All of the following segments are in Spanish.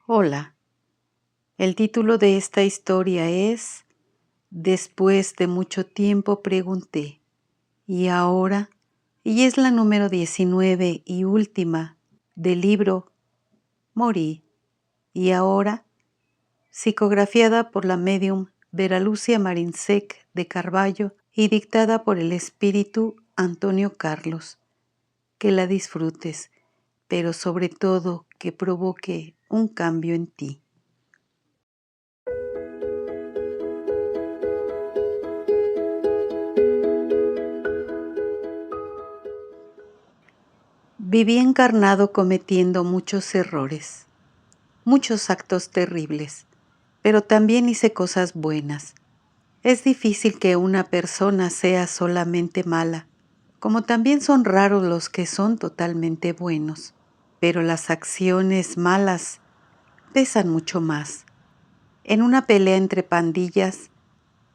Hola, el título de esta historia es Después de mucho tiempo pregunté, ¿y ahora? Y es la número 19 y última del libro Morí, ¿y ahora? Psicografiada por la medium Vera Lucia Marinsec de Carballo y dictada por el espíritu Antonio Carlos. Que la disfrutes, pero sobre todo que provoque un cambio en ti. Viví encarnado cometiendo muchos errores, muchos actos terribles, pero también hice cosas buenas. Es difícil que una persona sea solamente mala, como también son raros los que son totalmente buenos, pero las acciones malas pesan mucho más. En una pelea entre pandillas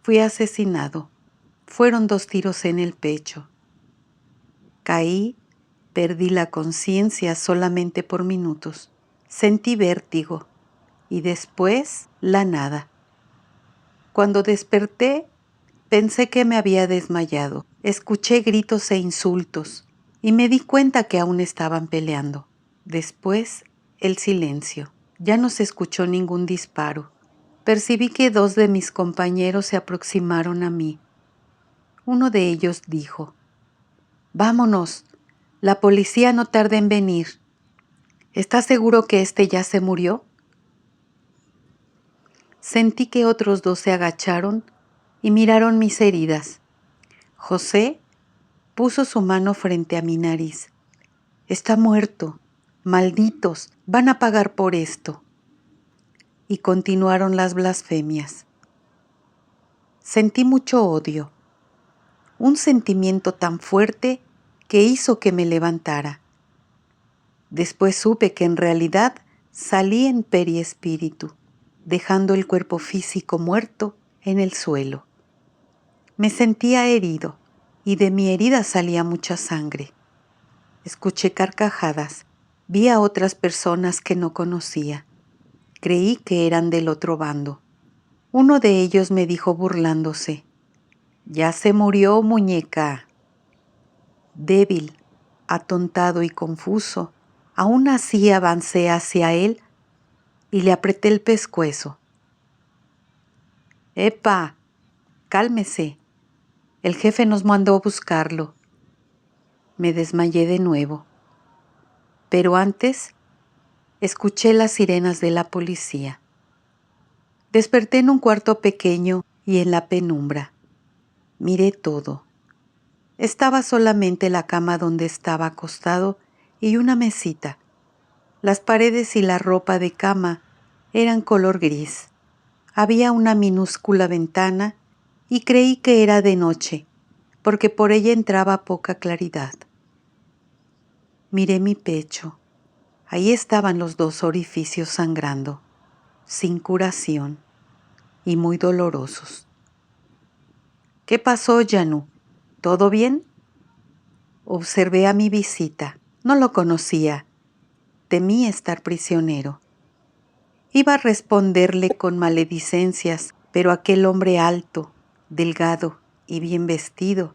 fui asesinado. Fueron 2 tiros en el pecho. Caí. Perdí la conciencia solamente por minutos. Sentí vértigo y después la nada. Cuando desperté, pensé que me había desmayado. Escuché gritos e insultos y me di cuenta que aún estaban peleando. Después, el silencio. Ya no se escuchó ningún disparo. Percibí que 2 de mis compañeros se aproximaron a mí. Uno de ellos dijo: «Vámonos, la policía no tarda en venir». ¿Estás seguro que este ya se murió? Sentí que otros 2 se agacharon y miraron mis heridas. José puso su mano frente a mi nariz. «Está muerto. Malditos, van a pagar por esto». Y continuaron las blasfemias. Sentí mucho odio, un sentimiento tan fuerte que hizo que me levantara. Después supe que en realidad salí en periespíritu, dejando el cuerpo físico muerto en el suelo. Me sentía herido y de mi herida salía mucha sangre. Escuché carcajadas, vi a otras personas que no conocía. Creí que eran del otro bando. Uno de ellos me dijo burlándose: «Ya se murió, muñeca». Débil, atontado y confuso, aún así avancé hacia él y le apreté el pescuezo. «¡Epa! Cálmese. El jefe nos mandó a buscarlo». Me desmayé de nuevo. Pero antes escuché las sirenas de la policía. Desperté en un cuarto pequeño y en la penumbra. Miré todo. Estaba solamente la cama donde estaba acostado y una mesita. Las paredes y la ropa de cama eran color gris. Había una minúscula ventana y creí que era de noche, porque por ella entraba poca claridad. Miré mi pecho. Ahí estaban los 2 orificios sangrando, sin curación y muy dolorosos. «¿Qué pasó, Yanu? ¿Todo bien?» Observé a mi visita. No lo conocía. Temí estar prisionero. Iba a responderle con maledicencias, pero aquel hombre alto, delgado y bien vestido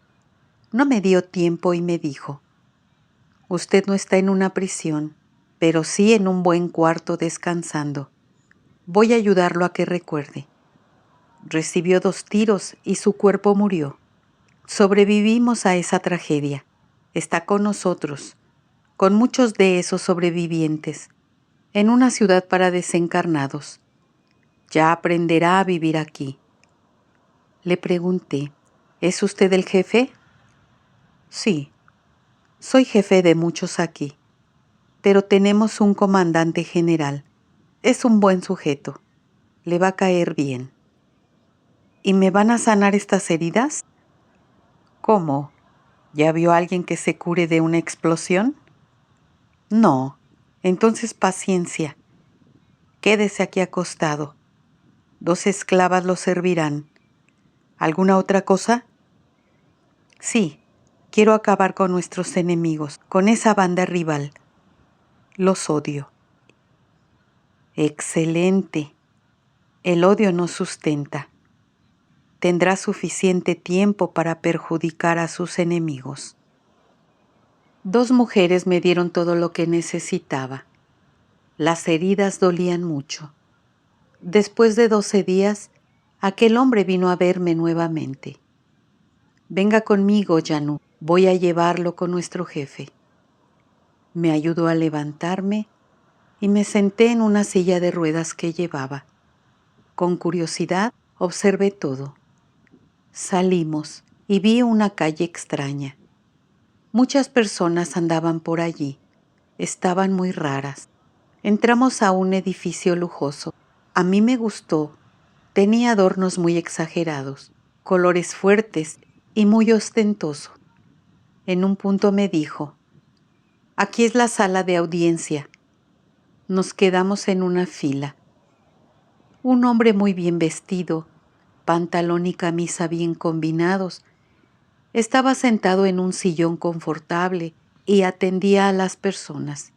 no me dio tiempo y me dijo: «Usted no está en una prisión, pero sí en un buen cuarto descansando. Voy a ayudarlo a que recuerde. Recibió 2 tiros y su cuerpo murió. Sobrevivimos a esa tragedia. Está con nosotros, con muchos de esos sobrevivientes, en una ciudad para desencarnados. Ya aprenderá a vivir aquí». Le pregunté: «¿Es usted el jefe?» «Sí, soy jefe de muchos aquí, pero tenemos un comandante general. Es un buen sujeto. Le va a caer bien». «¿Y me van a sanar estas heridas?» «¿Cómo? ¿Ya vio a alguien que se cure de una explosión?» «No. Entonces paciencia. Quédese aquí acostado. 2 esclavas lo servirán. ¿Alguna otra cosa?» «Sí, quiero acabar con nuestros enemigos, con esa banda rival. Los odio». Excelente. El odio no sustenta. Tendrá suficiente tiempo para perjudicar a sus enemigos. 2 mujeres me dieron todo lo que necesitaba. Las heridas dolían mucho. Después de 12 días, aquel hombre vino a verme nuevamente. Venga conmigo, Janu, voy a llevarlo con nuestro jefe. Me ayudó a levantarme y me senté en una silla de ruedas que llevaba. Con curiosidad observé todo. Salimos y vi una calle extraña. Muchas personas andaban por allí. Estaban muy raras. Entramos a un edificio lujoso. A mí me gustó. Tenía adornos muy exagerados, colores fuertes y muy ostentoso. En un punto me dijo: «Aquí es la sala de audiencia». Nos quedamos en una fila. Un hombre muy bien vestido, pantalón y camisa bien combinados, estaba sentado en un sillón confortable y atendía a las personas.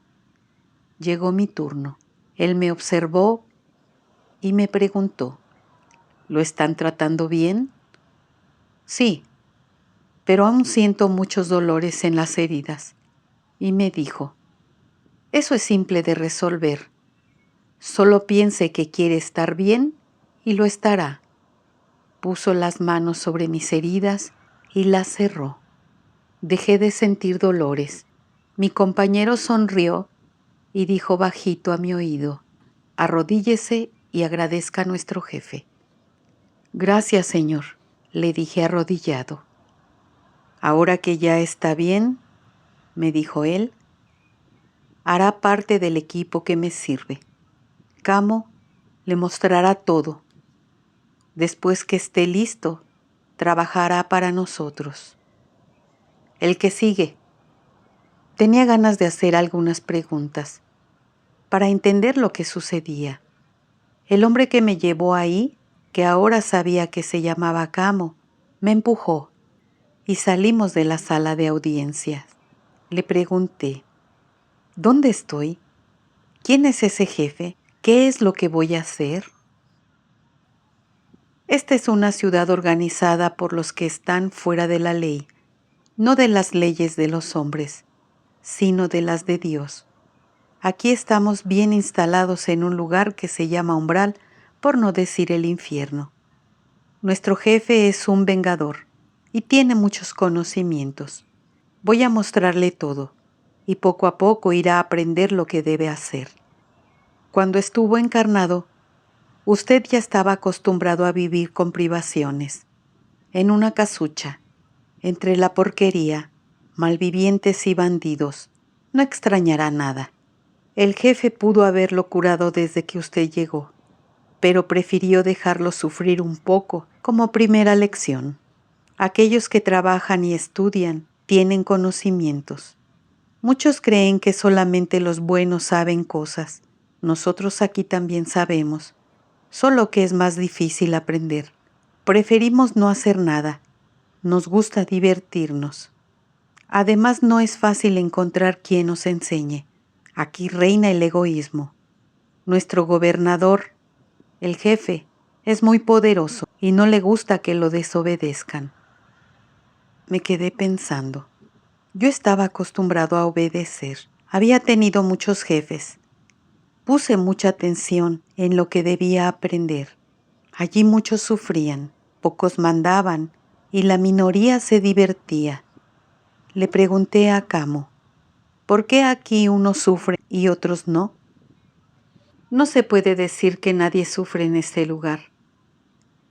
Llegó mi turno. Él me observó y me preguntó: «¿Lo están tratando bien?» «Sí, pero aún siento muchos dolores en las heridas». Y me dijo: «Eso es simple de resolver. Solo piense que quiere estar bien y lo estará». Puso las manos sobre mis heridas y las cerró. Dejé de sentir dolores. Mi compañero sonrió y dijo bajito a mi oído: «Arrodíllese y agradezca a nuestro jefe». «Gracias, señor», le dije arrodillado. «Ahora que ya está bien», me dijo él, «hará parte del equipo que me sirve. Camo le mostrará todo. Después que esté listo, trabajará para nosotros». «El que sigue». Tenía ganas de hacer algunas preguntas para entender lo que sucedía. El hombre que me llevó ahí, que ahora sabía que se llamaba Camo, me empujó y salimos de la sala de audiencias. Le pregunté: «¿Dónde estoy? ¿Quién es ese jefe? ¿Qué es lo que voy a hacer?» Esta es una ciudad organizada por los que están fuera de la ley, no de las leyes de los hombres, sino de las de Dios. Aquí estamos bien instalados en un lugar que se llama umbral, por no decir el infierno. Nuestro jefe es un vengador y tiene muchos conocimientos. Voy a mostrarle todo y poco a poco irá a aprender lo que debe hacer. Cuando estuvo encarnado, usted ya estaba acostumbrado a vivir con privaciones, en una casucha, entre la porquería, malvivientes y bandidos. No extrañará nada. El jefe pudo haberlo curado desde que usted llegó, pero prefirió dejarlo sufrir un poco como primera lección. Aquellos que trabajan y estudian tienen conocimientos. Muchos creen que solamente los buenos saben cosas. Nosotros aquí también sabemos, solo que es más difícil aprender. Preferimos no hacer nada. Nos gusta divertirnos. Además, no es fácil encontrar quien nos enseñe. Aquí reina el egoísmo. Nuestro gobernador, el jefe, es muy poderoso y no le gusta que lo desobedezcan. Me quedé pensando. Yo estaba acostumbrado a obedecer. Había tenido muchos jefes. Puse mucha atención en lo que debía aprender. Allí muchos sufrían, pocos mandaban y la minoría se divertía. Le pregunté a Camo: «¿Por qué aquí unos sufren y otros no?» No se puede decir que nadie sufre en este lugar.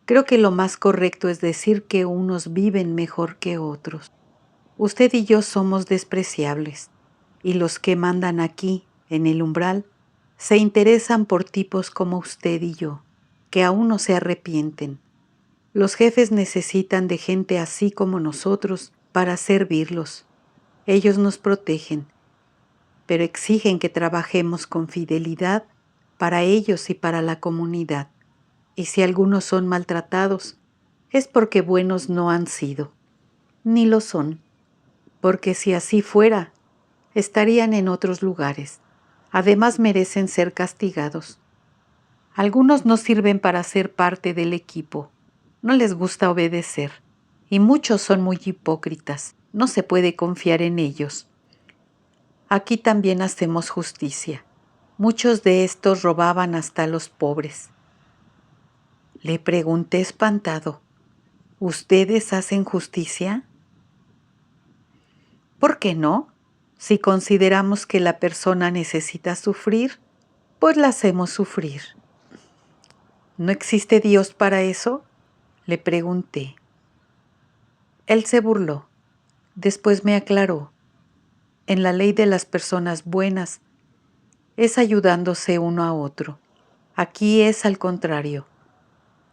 Creo que lo más correcto es decir que unos viven mejor que otros. Usted y yo somos despreciables, y los que mandan aquí, en el umbral, se interesan por tipos como usted y yo, que aún no se arrepienten. Los jefes necesitan de gente así como nosotros para servirlos. Ellos nos protegen, pero exigen que trabajemos con fidelidad para ellos y para la comunidad. Y si algunos son maltratados, es porque buenos no han sido, ni lo son, porque si así fuera, estarían en otros lugares. Además merecen ser castigados. Algunos no sirven para ser parte del equipo. No les gusta obedecer. Y muchos son muy hipócritas. No se puede confiar en ellos. Aquí también hacemos justicia. Muchos de estos robaban hasta a los pobres. Le pregunté espantado, ¿ustedes hacen justicia? ¿Por qué no? Si consideramos que la persona necesita sufrir, pues la hacemos sufrir. ¿No existe Dios para eso? Le pregunté. Él se burló. Después me aclaró. En la ley de las personas buenas es ayudándose uno a otro. Aquí es al contrario.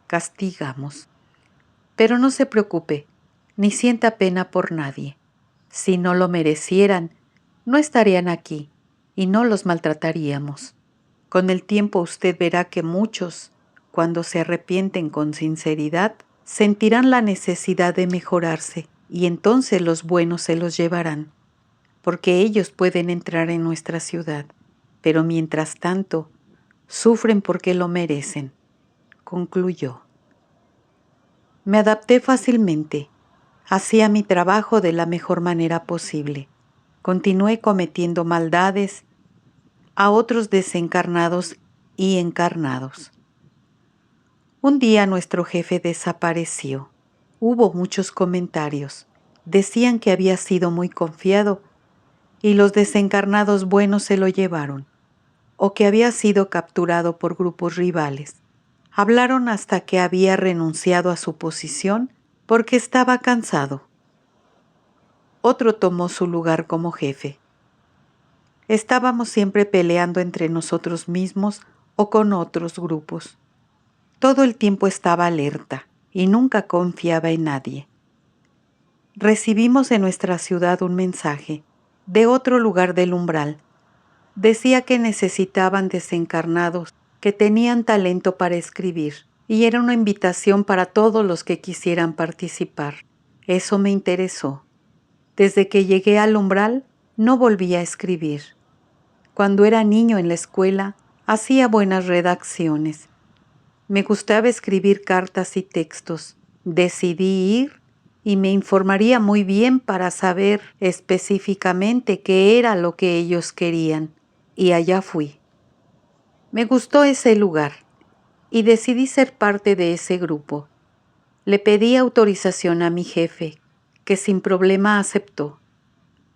Castigamos. Pero no se preocupe, ni sienta pena por nadie. Si no lo merecieran, no estarían aquí y no los maltrataríamos. Con el tiempo usted verá que muchos, cuando se arrepienten con sinceridad, sentirán la necesidad de mejorarse y entonces los buenos se los llevarán, porque ellos pueden entrar en nuestra ciudad, pero mientras tanto, sufren porque lo merecen, concluyó. Me adapté fácilmente. Hacía mi trabajo de la mejor manera posible. Continué cometiendo maldades a otros desencarnados y encarnados. Un día nuestro jefe desapareció. Hubo muchos comentarios. Decían que había sido muy confiado y los desencarnados buenos se lo llevaron, o que había sido capturado por grupos rivales. Hablaron hasta que había renunciado a su posición porque estaba cansado. Otro tomó su lugar como jefe. Estábamos siempre peleando entre nosotros mismos o con otros grupos. Todo el tiempo estaba alerta y nunca confiaba en nadie. Recibimos en nuestra ciudad un mensaje de otro lugar del umbral. Decía que necesitaban desencarnados que tenían talento para escribir y era una invitación para todos los que quisieran participar. Eso me interesó. Desde que llegué al umbral no volví a escribir. Cuando era niño en la escuela hacía buenas redacciones. Me gustaba escribir cartas y textos. Decidí ir y me informaría muy bien para saber específicamente qué era lo que ellos querían. Y allá fui. Me gustó ese lugar y decidí ser parte de ese grupo. Le pedí autorización a mi jefe, que sin problema aceptó.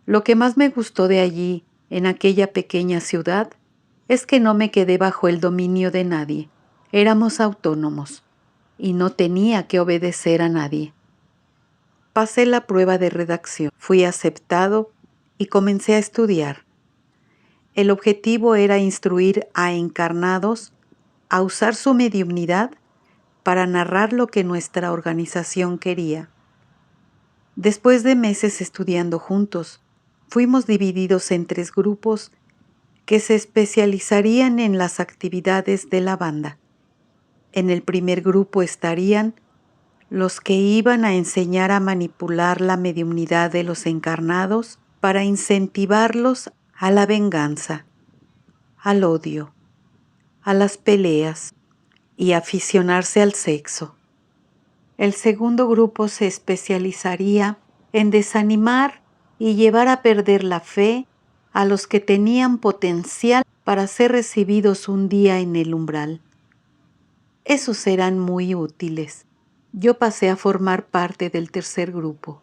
Lo que más me gustó de allí, en aquella pequeña ciudad, es que no me quedé bajo el dominio de nadie. Éramos autónomos y no tenía que obedecer a nadie. Pasé la prueba de redacción, fui aceptado y comencé a estudiar. El objetivo era instruir a encarnados a usar su mediumnidad para narrar lo que nuestra organización quería. Después de meses estudiando juntos, fuimos divididos en 3 grupos que se especializarían en las actividades de la banda. En el primer grupo estarían los que iban a enseñar a manipular la mediumnidad de los encarnados para incentivarlos a la venganza, al odio, a las peleas y aficionarse al sexo. El segundo grupo se especializaría en desanimar y llevar a perder la fe a los que tenían potencial para ser recibidos un día en el umbral. Esos eran muy útiles. Yo pasé a formar parte del tercer grupo.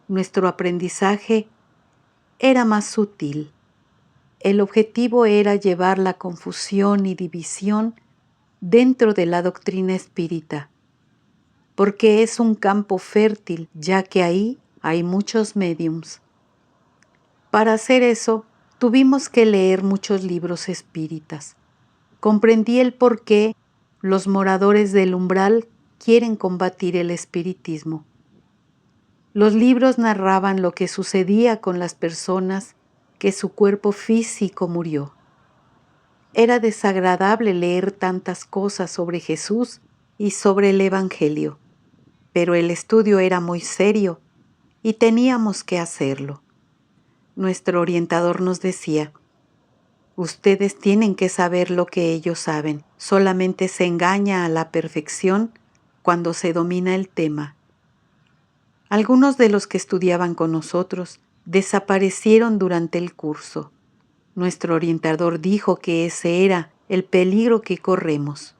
Nuestro aprendizaje era más sutil. El objetivo era llevar la confusión y división dentro de la doctrina espírita, porque es un campo fértil, ya que ahí hay muchos médiums. Para hacer eso, tuvimos que leer muchos libros espíritas. Comprendí el por qué los moradores del umbral quieren combatir el espiritismo. Los libros narraban lo que sucedía con las personas que su cuerpo físico murió. Era desagradable leer tantas cosas sobre Jesús y sobre el Evangelio, pero el estudio era muy serio y teníamos que hacerlo. Nuestro orientador nos decía: Ustedes tienen que saber lo que ellos saben. Solamente se engaña a la perfección cuando se domina el tema. Algunos de los que estudiaban con nosotros desaparecieron durante el curso. Nuestro orientador dijo que ese era el peligro que corremos,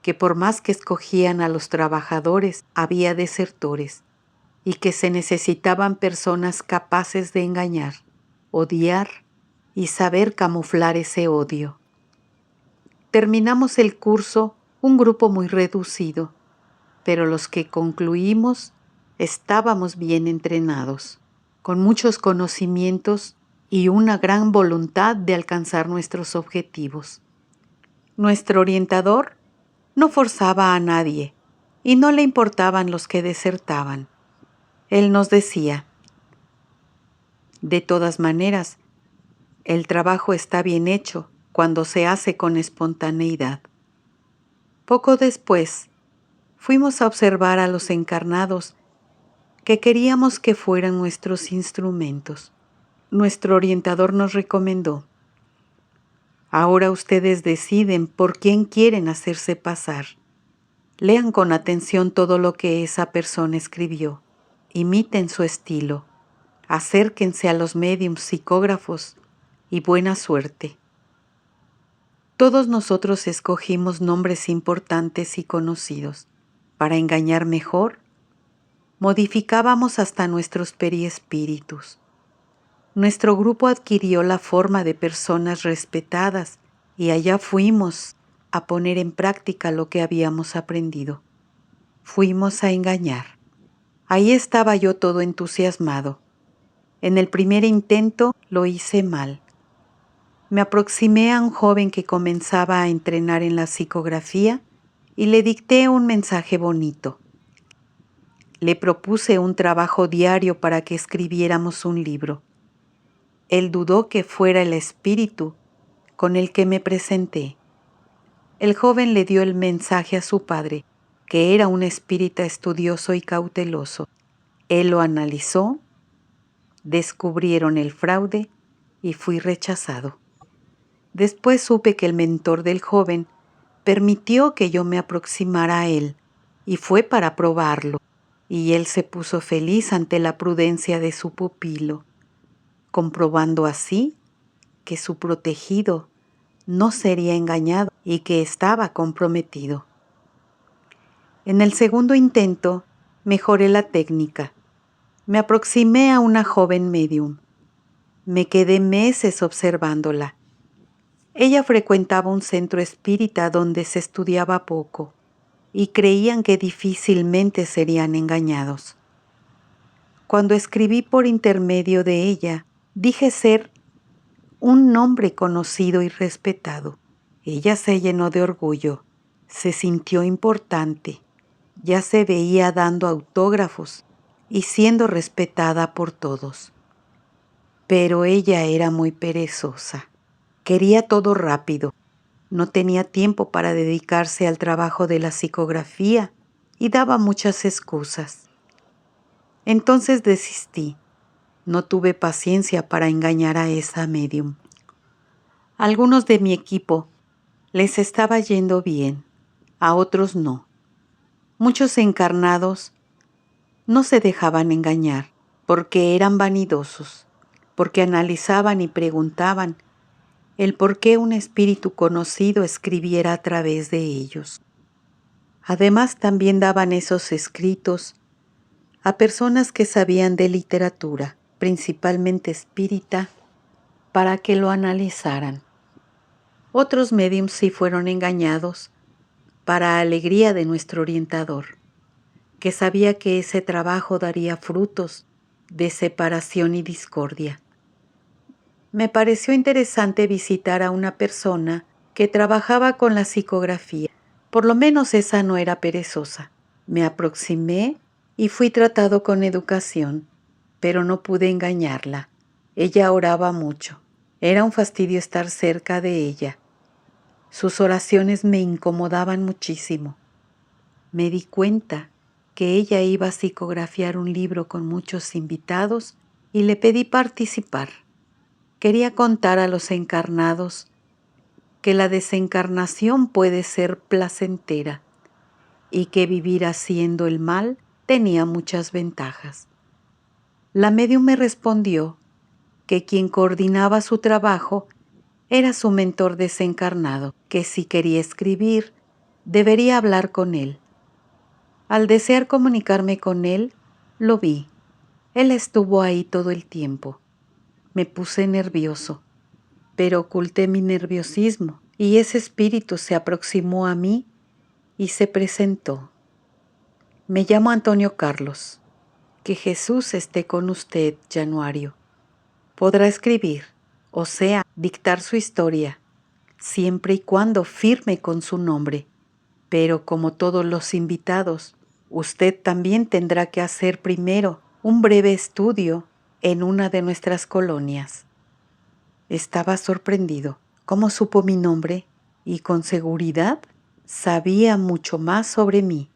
que por más que escogían a los trabajadores, había desertores, y que se necesitaban personas capaces de engañar, odiar y saber camuflar ese odio. Terminamos el curso un grupo muy reducido, pero los que concluimos estábamos bien entrenados, con muchos conocimientos y una gran voluntad de alcanzar nuestros objetivos. Nuestro orientador no forzaba a nadie y no le importaban los que desertaban. Él nos decía: de todas maneras, el trabajo está bien hecho cuando se hace con espontaneidad. Poco después, fuimos a observar a los encarnados que queríamos que fueran nuestros instrumentos. Nuestro orientador nos recomendó: ahora ustedes deciden por quién quieren hacerse pasar. Lean con atención todo lo que esa persona escribió. Imiten su estilo. Acérquense a los médiums psicógrafos y buena suerte. Todos nosotros escogimos nombres importantes y conocidos. Para engañar mejor, modificábamos hasta nuestros periespíritus. Nuestro grupo adquirió la forma de personas respetadas y allá fuimos a poner en práctica lo que habíamos aprendido. Fuimos a engañar. Ahí estaba yo todo entusiasmado. En el primer intento lo hice mal. Me aproximé a un joven que comenzaba a entrenar en la psicografía y le dicté un mensaje bonito. Le propuse un trabajo diario para que escribiéramos un libro. Él dudó que fuera el espíritu con el que me presenté. El joven le dio el mensaje a su padre, que era un espírita estudioso y cauteloso. Él lo analizó, descubrieron el fraude y fui rechazado. Después supe que el mentor del joven permitió que yo me aproximara a él y fue para probarlo, y él se puso feliz ante la prudencia de su pupilo, comprobando así que su protegido no sería engañado y que estaba comprometido. En el segundo intento mejoré la técnica. Me aproximé a una joven medium. Me quedé meses observándola. Ella frecuentaba un centro espírita donde se estudiaba poco y creían que difícilmente serían engañados. Cuando escribí por intermedio de ella, dije ser un nombre conocido y respetado. Ella se llenó de orgullo, se sintió importante, ya se veía dando autógrafos y siendo respetada por todos. Pero ella era muy perezosa, quería todo rápido, no tenía tiempo para dedicarse al trabajo de la psicografía y daba muchas excusas. Entonces desistí, no tuve paciencia para engañar a esa medium. Algunos de mi equipo les estaba yendo bien, a otros no. Muchos encarnados no se dejaban engañar porque eran vanidosos, porque analizaban y preguntaban el por qué un espíritu conocido escribiera a través de ellos. Además, también daban esos escritos a personas que sabían de literatura, principalmente espírita, para que lo analizaran. Otros médiums sí fueron engañados para alegría de nuestro orientador, que sabía que ese trabajo daría frutos de separación y discordia. Me pareció interesante visitar a una persona que trabajaba con la psicografía. Por lo menos esa no era perezosa. Me aproximé y fui tratado con educación, pero no pude engañarla. Ella oraba mucho. Era un fastidio estar cerca de ella. Sus oraciones me incomodaban muchísimo. Me di cuenta que ella iba a psicografiar un libro con muchos invitados y le pedí participar. Quería contar a los encarnados que la desencarnación puede ser placentera y que vivir haciendo el mal tenía muchas ventajas. La médium me respondió que quien coordinaba su trabajo era su mentor desencarnado, que si quería escribir, debería hablar con él. Al desear comunicarme con él, lo vi. Él estuvo ahí todo el tiempo. Me puse nervioso, pero oculté mi nerviosismo y ese espíritu se aproximó a mí y se presentó. Me llamo Antonio Carlos. Que Jesús esté con usted, Januario. Podrá escribir, o sea, dictar su historia, siempre y cuando firme con su nombre. Pero como todos los invitados, usted también tendrá que hacer primero un breve estudio en una de nuestras colonias. Estaba sorprendido. ¿Cómo supo mi nombre? Y con seguridad sabía mucho más sobre mí.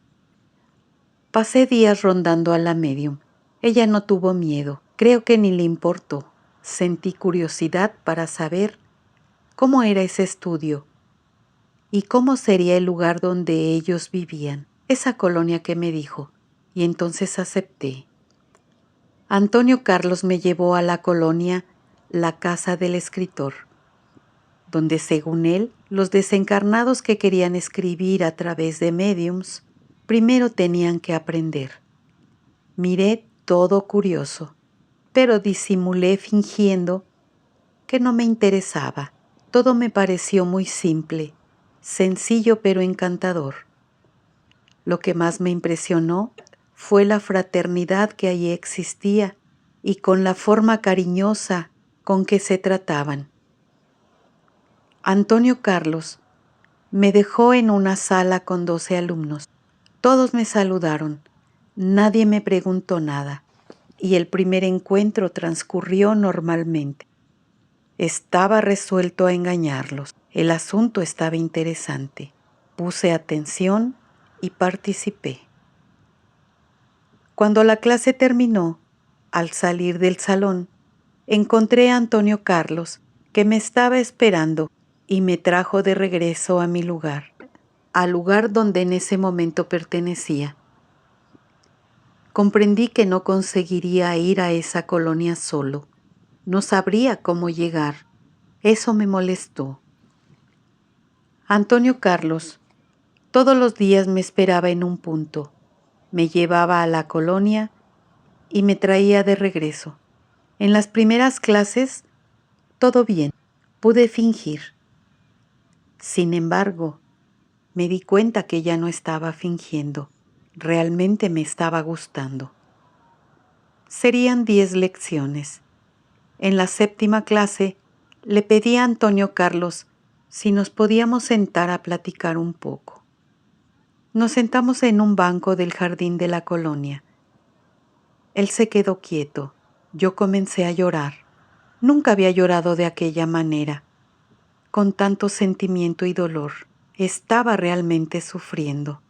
Pasé días rondando a la médium. Ella no tuvo miedo. Creo que ni le importó. Sentí curiosidad para saber cómo era ese estudio y cómo sería el lugar donde ellos vivían, esa colonia que me dijo, y entonces acepté. Antonio Carlos me llevó a la colonia La Casa del Escritor, donde según él, los desencarnados que querían escribir a través de médiums, primero tenían que aprender. Miré todo curioso, pero disimulé fingiendo que no me interesaba. Todo me pareció muy simple, sencillo pero encantador. Lo que más me impresionó fue la fraternidad que allí existía y con la forma cariñosa con que se trataban. Antonio Carlos me dejó en una sala con 12 alumnos. Todos me saludaron, nadie me preguntó nada y el primer encuentro transcurrió normalmente. Estaba resuelto a engañarlos. El asunto estaba interesante. Puse atención y participé. Cuando la clase terminó, al salir del salón, encontré a Antonio Carlos, que me estaba esperando y me trajo de regreso a mi lugar, al lugar donde en ese momento pertenecía. Comprendí que no conseguiría ir a esa colonia solo. No sabría cómo llegar. Eso me molestó. Antonio Carlos todos los días me esperaba en un punto. Me llevaba a la colonia y me traía de regreso. En las primeras clases, todo bien, pude fingir. Sin embargo, me di cuenta que ya no estaba fingiendo. Realmente me estaba gustando. Serían 10 lecciones. En la 7ª clase, le pedí a Antonio Carlos si nos podíamos sentar a platicar un poco. Nos sentamos en un banco del jardín de la colonia. Él se quedó quieto. Yo comencé a llorar. Nunca había llorado de aquella manera, con tanto sentimiento y dolor. Estaba realmente sufriendo.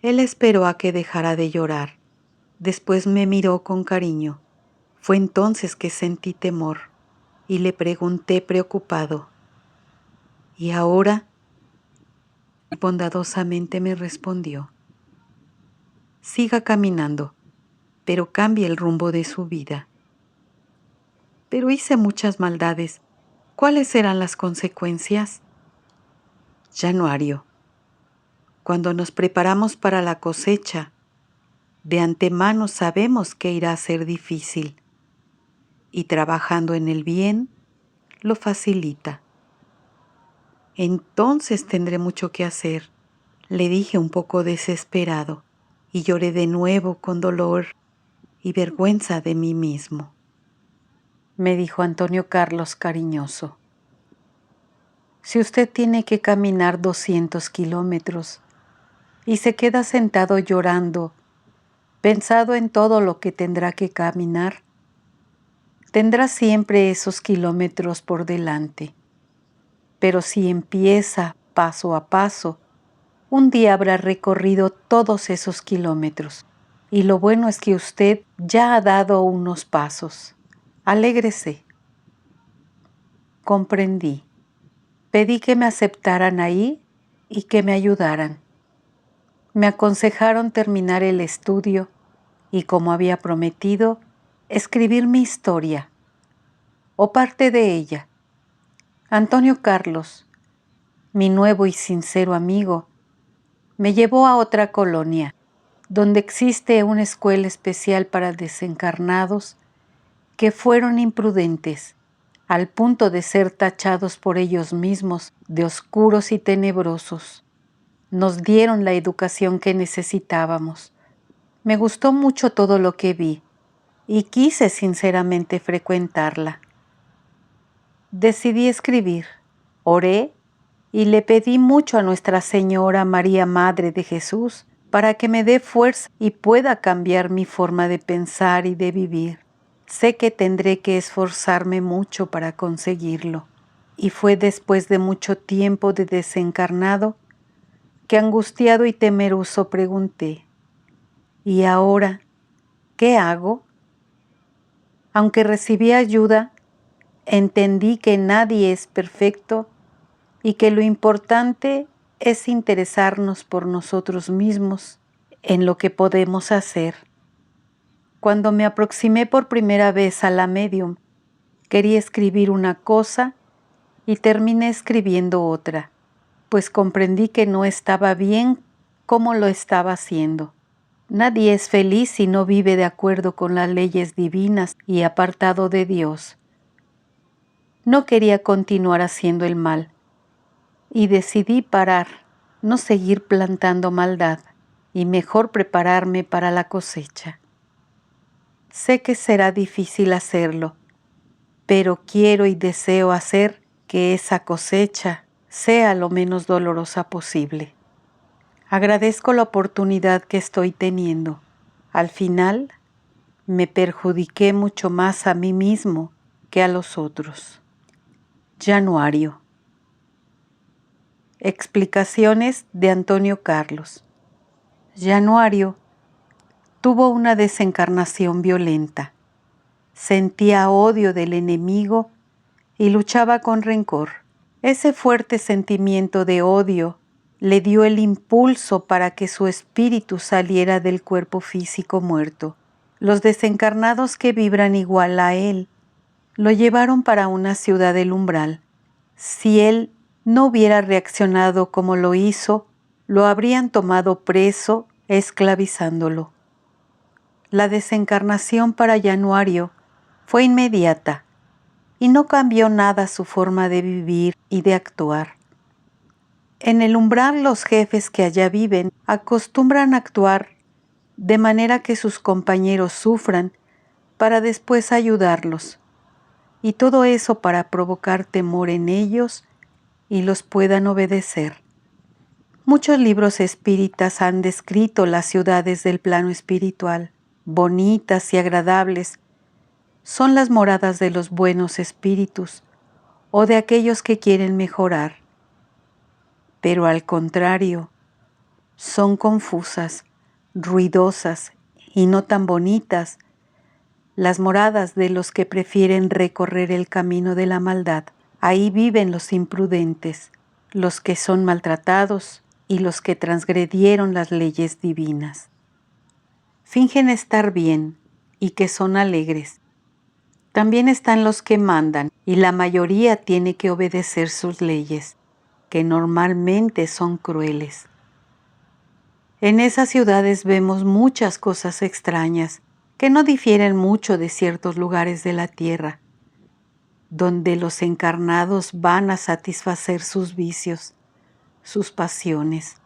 Él esperó a que dejara de llorar. Después me miró con cariño. Fue entonces que sentí temor y le pregunté preocupado: ¿y ahora? Bondadosamente me respondió: siga caminando, pero cambie el rumbo de su vida. Pero hice muchas maldades. ¿Cuáles serán las consecuencias? Januario, cuando nos preparamos para la cosecha, de antemano sabemos que irá a ser difícil, y trabajando en el bien, lo facilita. Entonces tendré mucho que hacer, le dije un poco desesperado, y lloré de nuevo con dolor y vergüenza de mí mismo. Me dijo Antonio Carlos cariñoso: si usted tiene que caminar 200 kilómetros y se queda sentado llorando, pensado en todo lo que tendrá que caminar, tendrá siempre esos kilómetros por delante. Pero si empieza paso a paso, un día habrá recorrido todos esos kilómetros. Y lo bueno es que usted ya ha dado unos pasos. Alégrese. Comprendí, Pedí que me aceptaran ahí y que me ayudaran. Me aconsejaron terminar el estudio y, como había prometido, escribir mi historia, o parte de ella. Antonio Carlos, mi nuevo y sincero amigo, me llevó a otra colonia, donde existe una escuela especial para desencarnados que fueron imprudentes, al punto de ser tachados por ellos mismos de oscuros y tenebrosos. Nos dieron la educación que necesitábamos. Me gustó mucho todo lo que vi y quise sinceramente frecuentarla. Decidí escribir, oré y le pedí mucho a Nuestra Señora María Madre de Jesús para que me dé fuerza y pueda cambiar mi forma de pensar y de vivir. Sé que tendré que esforzarme mucho para conseguirlo. Y fue después de mucho tiempo de desencarnado que, angustiado y temeroso, pregunté: ¿y ahora qué hago? Aunque recibí ayuda, entendí que nadie es perfecto y que lo importante es interesarnos por nosotros mismos en lo que podemos hacer. Cuando me aproximé por primera vez a la médium, quería escribir una cosa y terminé escribiendo otra, pues comprendí que no estaba bien como lo estaba haciendo. Nadie es feliz si no vive de acuerdo con las leyes divinas y apartado de Dios. No quería continuar haciendo el mal y decidí parar, no seguir plantando maldad y mejor prepararme para la cosecha. Sé que será difícil hacerlo, pero quiero y deseo hacer que esa cosecha sea lo menos dolorosa posible. Agradezco la oportunidad que estoy teniendo. Al final, me perjudiqué mucho más a mí mismo que a los otros. Januario. Explicaciones de Antonio Carlos. Januario tuvo una desencarnación violenta. Sentía odio del enemigo y luchaba con rencor. Ese fuerte sentimiento de odio le dio el impulso para que su espíritu saliera del cuerpo físico muerto. Los desencarnados que vibran igual a él lo llevaron para una ciudad del umbral. Si él no hubiera reaccionado como lo hizo, lo habrían tomado preso, esclavizándolo. La desencarnación para Januario fue inmediata y no cambió nada su forma de vivir y de actuar. En el umbral, los jefes que allá viven acostumbran a actuar de manera que sus compañeros sufran para después ayudarlos, y todo eso para provocar temor en ellos y los puedan obedecer. Muchos libros espíritas han descrito las ciudades del plano espiritual, bonitas y agradables. Son las moradas de los buenos espíritus o de aquellos que quieren mejorar. Pero al contrario, son confusas, ruidosas y no tan bonitas las moradas de los que prefieren recorrer el camino de la maldad. Ahí viven los imprudentes, los que son maltratados y los que transgredieron las leyes divinas. Fingen estar bien y que son alegres. También están los que mandan y la mayoría tiene que obedecer sus leyes, que normalmente son crueles. En esas ciudades vemos muchas cosas extrañas que no difieren mucho de ciertos lugares de la tierra, donde los encarnados van a satisfacer sus vicios, sus pasiones.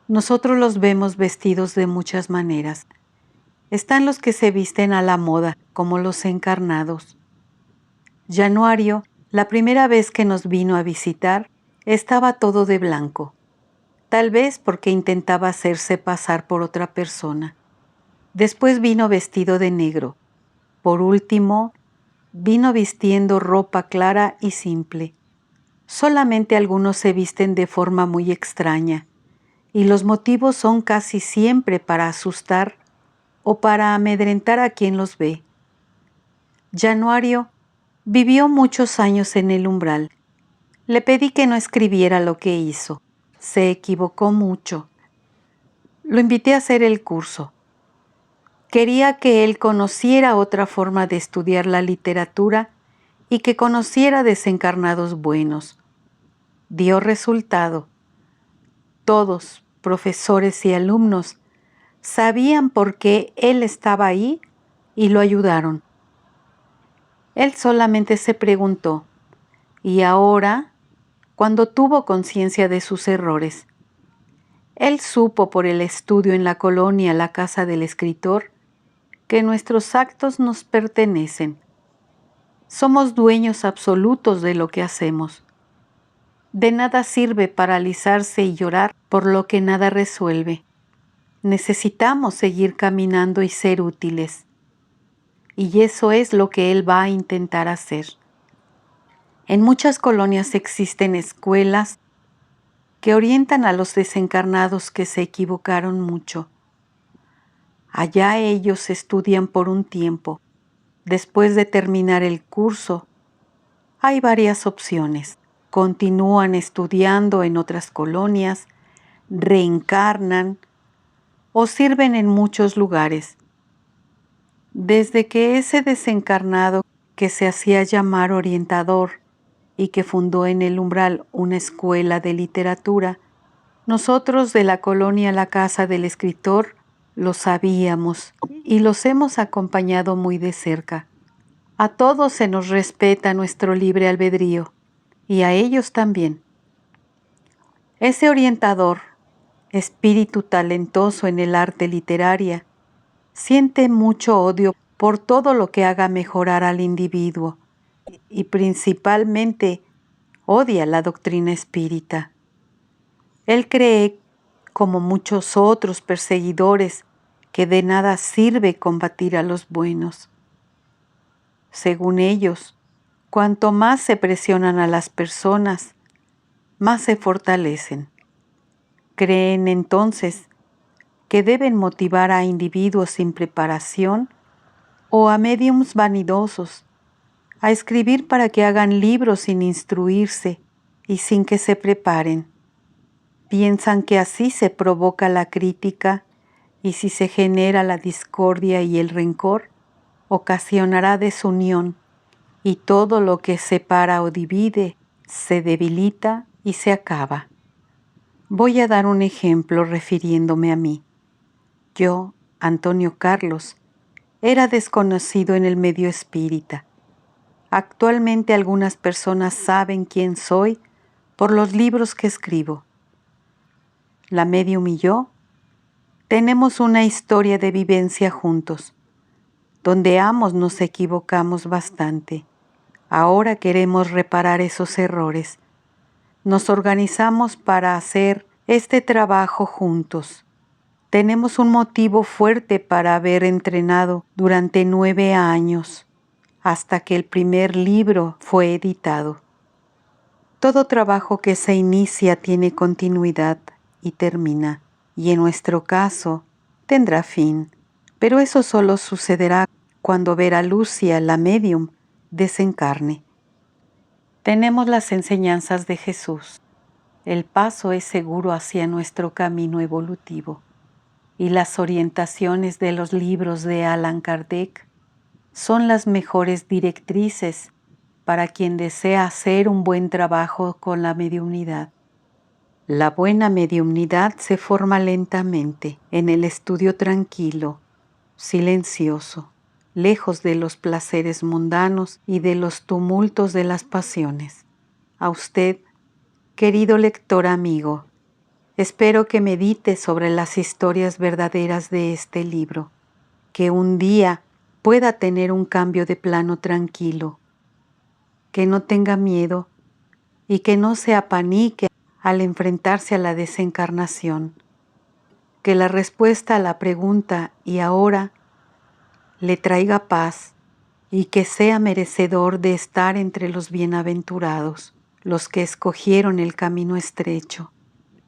Nosotros los vemos vestidos de muchas maneras. Están los que se visten a la moda, como los encarnados. Januario, la primera vez que nos vino a visitar, estaba todo de blanco, tal vez porque intentaba hacerse pasar por otra persona. Después vino vestido de negro. Por último, vino vistiendo ropa clara y simple. Solamente algunos se visten de forma muy extraña, y los motivos son casi siempre para asustar o para amedrentar a quien los ve. Januario vivió muchos años en el umbral. Le pedí que no escribiera lo que hizo. Se equivocó mucho. Lo invité a hacer el curso. Quería que él conociera otra forma de estudiar la literatura y que conociera desencarnados buenos. Dio resultado. Todos, profesores y alumnos, sabían por qué él estaba ahí y lo ayudaron. Él solamente se preguntó, ¿y ahora? Cuando tuvo conciencia de sus errores. Él supo por el estudio en la colonia La Casa del Escritor que nuestros actos nos pertenecen. Somos dueños absolutos de lo que hacemos. De nada sirve paralizarse y llorar por lo que nada resuelve. Necesitamos seguir caminando y ser útiles. Y eso es lo que él va a intentar hacer. En muchas colonias existen escuelas que orientan a los desencarnados que se equivocaron mucho. Allá ellos estudian por un tiempo. Después de terminar el curso, hay varias opciones. Continúan estudiando en otras colonias, reencarnan o sirven en muchos lugares. Desde que ese desencarnado que se hacía llamar orientador y que fundó en el umbral una escuela de literatura, nosotros de la colonia La Casa del Escritor lo sabíamos y los hemos acompañado muy de cerca. A todos se nos respeta nuestro libre albedrío y a ellos también. Ese orientador, espíritu talentoso en el arte literaria, siente mucho odio por todo lo que haga mejorar al individuo y principalmente odia la doctrina espírita. Él cree, como muchos otros perseguidores, que de nada sirve combatir a los buenos. Según ellos, cuanto más se presionan a las personas, más se fortalecen. Creen entonces que deben motivar a individuos sin preparación o a médiums vanidosos a escribir para que hagan libros sin instruirse y sin que se preparen. Piensan que así se provoca la crítica y si se genera la discordia y el rencor, ocasionará desunión y todo lo que separa o divide se debilita y se acaba. Voy a dar un ejemplo refiriéndome a mí. Yo, Antonio Carlos, era desconocido en el medio espírita. Actualmente algunas personas saben quién soy por los libros que escribo. La médium y yo tenemos una historia de vivencia juntos, donde ambos nos equivocamos bastante. Ahora queremos reparar esos errores. Nos organizamos para hacer este trabajo juntos. Tenemos un motivo fuerte para haber entrenado durante 9 años, hasta que el primer libro fue editado. Todo trabajo que se inicia tiene continuidad y termina, y en nuestro caso tendrá fin, pero eso solo sucederá cuando Vera Lucia, la médium, desencarne. Tenemos las enseñanzas de Jesús. El paso es seguro hacia nuestro camino evolutivo. Y las orientaciones de los libros de Allan Kardec son las mejores directrices para quien desea hacer un buen trabajo con la mediumnidad. La buena mediumnidad se forma lentamente en el estudio tranquilo, silencioso, lejos de los placeres mundanos y de los tumultos de las pasiones. A usted, querido lector amigo, espero que medite sobre las historias verdaderas de este libro, que un día pueda tener un cambio de plano tranquilo, que no tenga miedo y que no se apanique al enfrentarse a la desencarnación, que la respuesta a la pregunta ¿y ahora? Le traiga paz y que sea merecedor de estar entre los bienaventurados, los que escogieron el camino estrecho,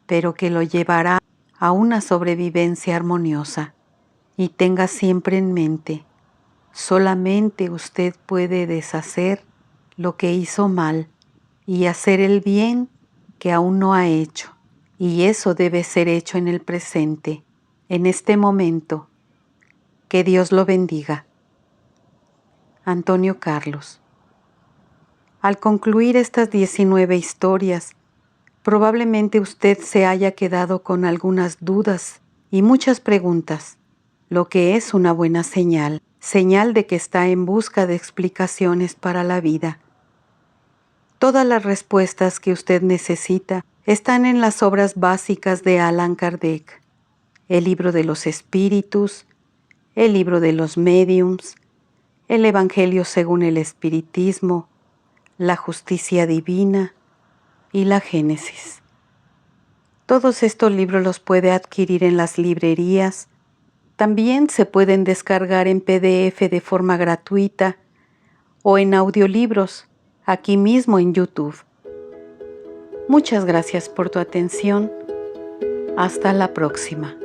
pero que lo llevará a una sobrevivencia armoniosa. Y tenga siempre en mente, solamente usted puede deshacer lo que hizo mal y hacer el bien que aún no ha hecho. Y eso debe ser hecho en el presente, en este momento. Que Dios lo bendiga. Antonio Carlos. Al concluir estas 19 historias, probablemente usted se haya quedado con algunas dudas y muchas preguntas, lo que es una buena señal, señal de que está en busca de explicaciones para la vida. Todas las respuestas que usted necesita están en las obras básicas de Allan Kardec, el libro de los espíritus, el libro de los médiums, el Evangelio según el Espiritismo, la justicia divina y la Génesis. Todos estos libros los puede adquirir en las librerías. También se pueden descargar en PDF de forma gratuita o en audiolibros aquí mismo en YouTube. Muchas gracias por tu atención. Hasta la próxima.